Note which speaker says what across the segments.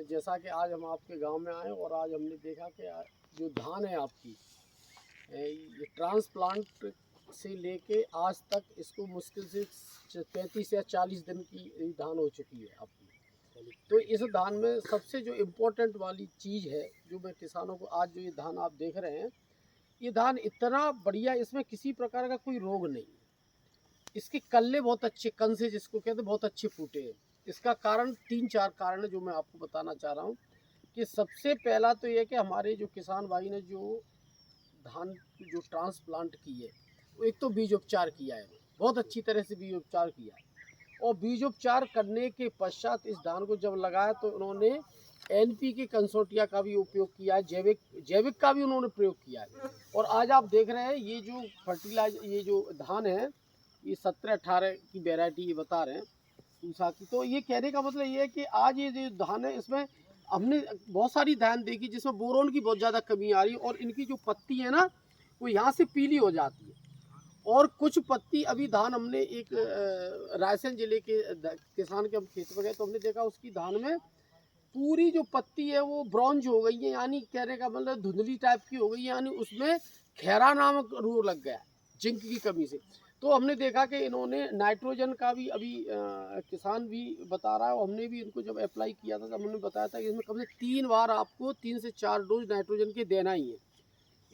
Speaker 1: जैसा कि आज हम आपके गांव में आए और आज हमने देखा कि जो धान है आपकी, ये ट्रांसप्लांट से लेके आज तक इसको मुश्किल से 35 या 40 दिन की धान हो चुकी है आपकी। तो इस धान में सबसे जो इम्पोर्टेंट वाली चीज़ है, जो मैं किसानों को आज जो ये धान आप देख रहे हैं, ये धान इतना बढ़िया, इसमें किसी प्रकार का कोई रोग नहीं। इसके कल्ले बहुत अच्छे, कंसे जिसको कहते हैं, बहुत अच्छे फूटे हैं। इसका कारण 3-4 कारण है जो मैं आपको बताना चाह रहा हूँ। कि सबसे पहला तो ये कि हमारे जो किसान भाई ने जो धान जो ट्रांसप्लांट की है, वो एक तो बीज उपचार किया है, बहुत अच्छी तरह से बीज उपचार किया है। और बीज उपचार करने के पश्चात इस धान को जब लगाया तो उन्होंने NPK कंसोर्टिया का भी उपयोग किया है, जैविक का भी उन्होंने प्रयोग किया है। और आज आप देख रहे हैं ये जो फर्टिलाइजर, ये जो धान है, ये 17-18 की वेराइटी ये बता रहे हैं पूसा की। तो ये कहने का मतलब ये है कि आज ये जो धान है, इसमें हमने बहुत सारी धान देखी जिसमें बोरोन की बहुत ज़्यादा कमी आ रही है, और इनकी जो पत्ती है ना, वो यहाँ से पीली हो जाती है। और कुछ पत्ती, अभी धान हमने एक रायसेन जिले के किसान के हम खेत में गए तो हमने देखा उसकी धान में पूरी जो पत्ती है वो ब्रॉन्ज हो गई है, यानी कहने का मतलब धुंधली टाइप की हो गई है, यानी उसमें खैरा नामक रोग लग गया जिंक की कमी से। तो हमने देखा कि इन्होंने नाइट्रोजन का भी अभी किसान भी बता रहा है, और हमने भी इनको जब अप्लाई किया था तब हमने बताया था कि इसमें कम से 3 बार आपको 3 से 4 डोज नाइट्रोजन के देना ही है।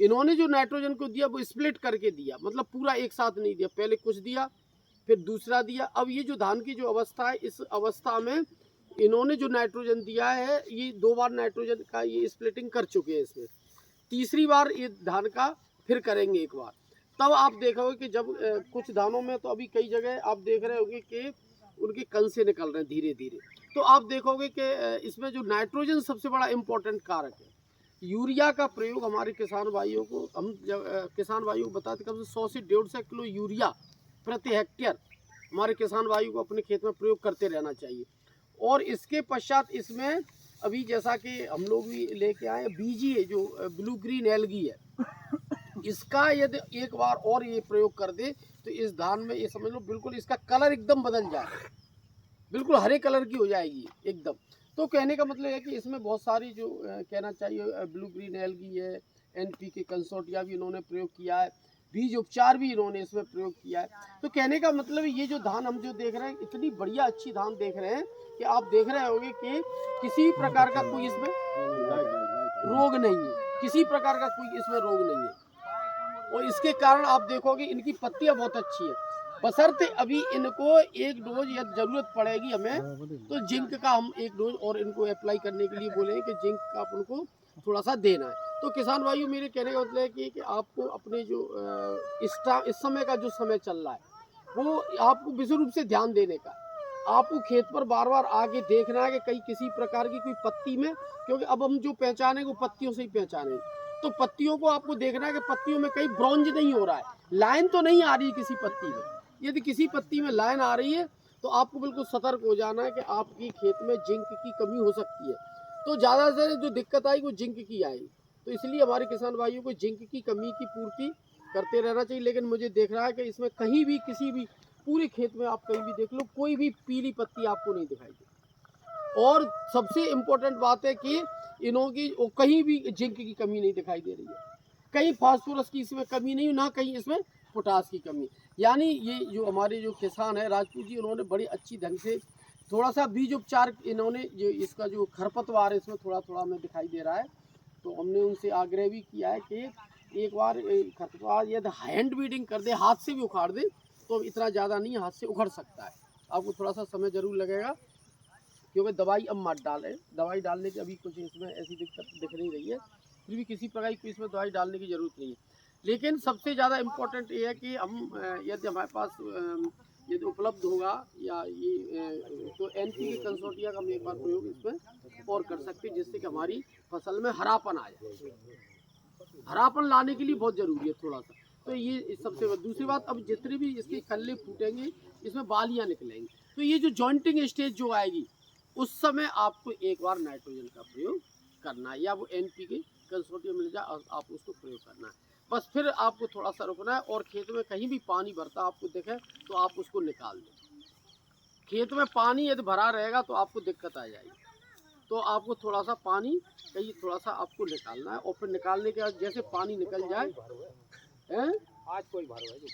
Speaker 1: इन्होंने जो नाइट्रोजन को दिया वो स्प्लिट करके दिया, मतलब पूरा एक साथ नहीं दिया, पहले कुछ दिया फिर दूसरा दिया। अब ये जो धान की जो अवस्था है, इस अवस्था में इन्होंने जो नाइट्रोजन दिया है, ये 2 बार नाइट्रोजन का ये स्प्लिटिंग कर चुके हैं। इसमें तीसरी बार ये धान का फिर करेंगे एक बार। तब आप देखोगे कि जब कुछ धानों में तो अभी कई जगह आप देख रहे होंगे कि उनके कंसे निकल रहे हैं धीरे धीरे। तो आप देखोगे कि इसमें जो नाइट्रोजन सबसे बड़ा इम्पोर्टेंट कारक है। यूरिया का प्रयोग हमारे किसान भाइयों को, हम किसान भाइयों को बताते कम से 100 से 150 किलो यूरिया प्रति हेक्टेयर हमारे किसान भाइयों को अपने खेत में प्रयोग करते रहना चाहिए। और इसके पश्चात इसमें अभी जैसा कि हम लोग भी लेके आए बीजी है, जो ब्लू ग्रीन एल्गी है, इसका यदि एक बार और ये प्रयोग कर दे तो इस धान में ये समझ लो बिल्कुल इसका कलर एकदम बदल जाए, बिल्कुल हरे कलर की हो जाएगी एकदम। तो कहने का मतलब है कि इसमें बहुत सारी जो कहना चाहिए ब्लू ग्रीन एल्गी है, NPK कंसोर्टिया भी इन्होंने प्रयोग किया है, बीज उपचार भी इन्होंने इसमें प्रयोग किया है। तो कहने का मतलब ये जो धान हम जो देख रहे हैं, इतनी बढ़िया अच्छी धान देख रहे हैं कि आप देख रहे होंगे कि किसी प्रकार का कोई इसमें रोग नहीं है, किसी प्रकार का कोई इसमें रोग नहीं है। और इसके कारण आप देखोगे इनकी पत्तियां बहुत अच्छी है। बशर्ते अभी इनको एक डोज या जरूरत पड़ेगी हमें तो जिंक का हम एक डोज और इनको अप्लाई करने के लिए बोलेंगे कि जिंक का उनको थोड़ा सा देना है। तो किसान भाइयों, मेरे कहने का मतलब है कि आपको अपने जो इस समय का जो समय चल रहा है वो आपको विशेष रूप से ध्यान देने का। आपको खेत पर बार बार आके देखना है कि कहीं किसी प्रकार की कोई पत्ती में, क्योंकि अब हम जो पहचानेंगे वो पत्तियों से ही पहचानेंगे। तो पत्तियों को आपको देखना है कि पत्तियों में कहीं ब्रॉन्ज नहीं हो रहा है, लाइन तो नहीं आ रही किसी पत्ती में। यदि किसी पत्ती में लाइन आ रही है तो आपको बिल्कुल सतर्क हो जाना है कि आपकी खेत में जिंक की कमी हो सकती है। तो ज़्यादा से जो दिक्कत आएगी वो जिंक की आएगी। तो इसलिए हमारे किसान भाइयों को जिंक की कमी की पूर्ति करते रहना चाहिए। लेकिन मुझे देख रहा है कि इसमें कहीं भी किसी भी पूरे खेत में आप कहीं भी देख लो, कोई भी पीली पत्ती आपको नहीं दिखाई देती। और सबसे इम्पोर्टेंट बात है कि इन्हों की कहीं भी जिंक की कमी नहीं दिखाई दे रही है, कहीं फास्फोरस की इसमें कमी नहीं, ना कहीं इसमें पोटास की कमी। यानी ये जो हमारे जो किसान है राजपूत जी, उन्होंने बड़ी अच्छी ढंग से थोड़ा सा बीज उपचार इन्होंने जो इसका जो खरपतवार है इसमें थोड़ा थोड़ा हमें दिखाई दे रहा है। तो हमने उनसे आग्रह भी किया है कि एक बार खरपतवार यदि हैंड बीडिंग कर दे, हाथ से भी उखाड़ दे, तो इतना ज़्यादा नहीं, हाथ से उखड़ सकता है। आपको थोड़ा सा समय ज़रूर लगेगा क्योंकि दवाई अब मत डालें, दवाई डालने की अभी कुछ इसमें ऐसी दिक्कत दिख नहीं रही है, फिर भी किसी प्रकार की इसमें दवाई डालने की ज़रूरत नहीं है। लेकिन सबसे ज़्यादा इम्पोर्टेंट ये है कि हम यदि हमारे पास यदि उपलब्ध होगा या ये तो NPK कंसोर्टिया का हम एक बार प्रयोग इसमें और कर सकते हैं, जिससे कि हमारी फसल में हरापन आ जाए। हरापन लाने के लिए बहुत ज़रूरी है थोड़ा सा। तो ये सबसे दूसरी बात, अब जितने भी इसके कल्ले फूटेंगे इसमें बालियाँ निकलेंगी, तो ये जो जॉइंटिंग स्टेज जो आएगी उस समय आपको एक बार नाइट्रोजन का प्रयोग करना है, या वो NPK कंसोर्टियम मिल जाए और आप उसको प्रयोग करना है। बस फिर आपको थोड़ा सा रुकना है, और खेत में कहीं भी पानी भरता आपको दिखे तो आप उसको निकाल दें। खेत में पानी यदि भरा रहेगा तो आपको दिक्कत आ जाएगी। तो आपको थोड़ा सा पानी कहीं थोड़ा सा आपको निकालना है और फिर निकालने के बाद जैसे पानी निकल जाए, हैं? आज कोई भर